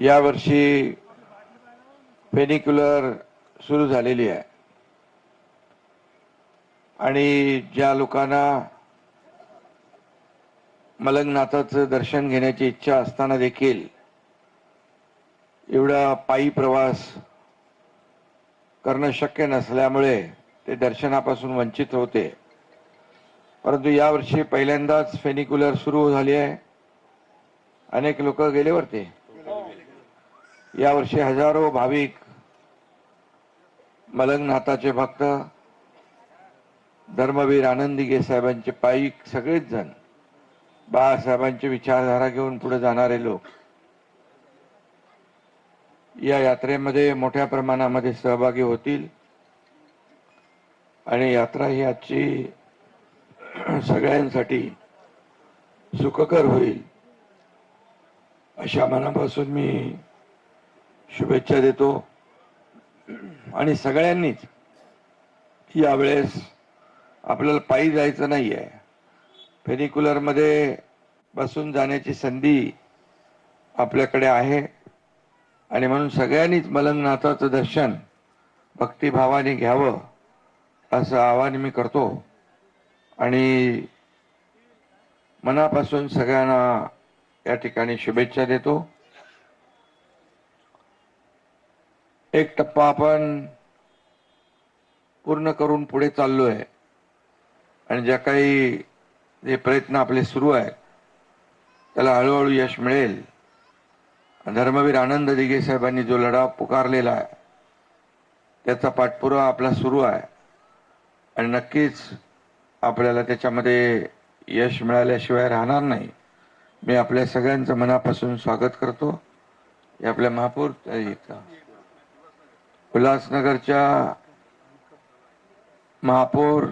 यावर्षी फेनिक्युलर सुरू झालेली आहे आणि ज्या लोकांना मलंगनाथाचं दर्शन घेण्याची इच्छा असताना देखील एवढा पायी प्रवास करणं शक्य नसल्यामुळे ते दर्शनापासून वंचित होते। परंतु यावर्षी पहिल्यांदाच फेनिक्युलर सुरू झाली आहे। अनेक लोक गेले वरती। यावर्षी हजारो भाविक मलंगनाथाचे भक्त धर्मवीर आनंद दिघे साहेबांचे पायी सगळेच जण बाळासाहेबांची विचारधारा घेऊन पुढे जाणारे लोक या यात्रेमध्ये मोठ्या प्रमाणामध्ये सहभागी होतील आणि यात्रा ही आजची सगळ्यांसाठी सुखकर होईल अशा मनापासून मी शुभेच्छा देतो। आणि सगळ्यांनीच यावेळेस आपल्याला पायी जायचं नाहीये, फेनिक्युलर मध्ये बसून जाण्याची संधी आपल्याकडे आहे आणि म्हणून सगळ्यांनीच मलंगनाथाचं दर्शन भक्तिभावाने घ्यावं असं आवाहन मी करतो आणि मनापासून सगळ्यांना या ठिकाणी शुभेच्छा देतो। एक टप्पा आपण पूर्ण करून पुढे चाललोय आणि ज्या काही जे प्रयत्न आपले सुरू आहेत त्याला हळूहळू यश मिळेल। धर्मवीर आनंद दिघे साहेबांनी जो लढा पुकारलेला आहे त्याचा पाठपुरावा आपला सुरू आहे आणि नक्कीच आपल्याला त्याच्यामध्ये यश मिळाल्याशिवाय राहणार नाही। मी आपल्या सगळ्यांचं मनापासून स्वागत करतो। आपल्या महापौर उल्हासनगरच्या महापौर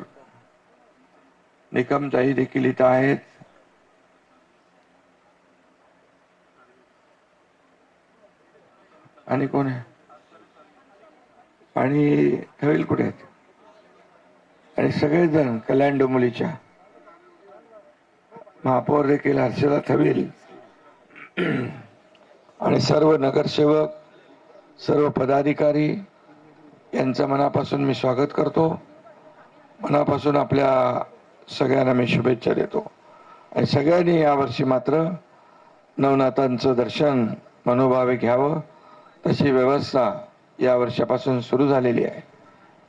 निकमताई देखील इथं आहेत। आणि कोण आहे आणि ठेवील कुठे आहेत आणि सगळेजण कल्याण डोंबिवलीच्या महापौर देखील हर्षदा थविल आणि सर्व नगरसेवक सर्व पदाधिकारी यांचं मनापासून मी स्वागत करतो। मनापासून आपल्या सगळ्यांना मी शुभेच्छा देतो आणि सगळ्यांनी यावर्षी मात्र नवनाथांचं दर्शन मनोभावे घ्यावं तशी व्यवस्था या वर्षापासून सुरू झालेली आहे।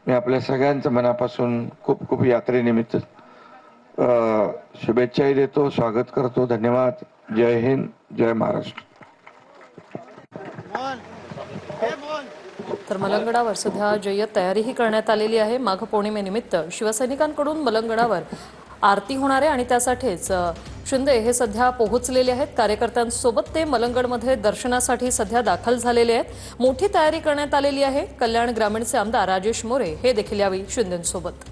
मी आपल्या सगळ्यांचं मनापासून खूप खूप यात्रेनिमित्त शुभेच्छाही देतो, स्वागत करतो। धन्यवाद। जय हिंद, जय महाराष्ट्र। तर मलंगडावर सध्या जय्यत तयारीही करण्यात आलेली आहे। माघ पौर्णिमेनिमित्त शिवसैनिकांकडून मलंगडावर आरती होणार आहे आणि त्यासाठीच शिंदे हे सध्या पोहोचलेले आहेत। कार्यकर्त्यांसोबत ते मलंगडमध्ये दर्शनासाठी सध्या दाखल झालेले आहेत। मोठी तयारी करण्यात आलेली आहे। कल्याण ग्रामीणचे आमदार राजेश मोरे हे देखील यावेळी शिंदेंसोबत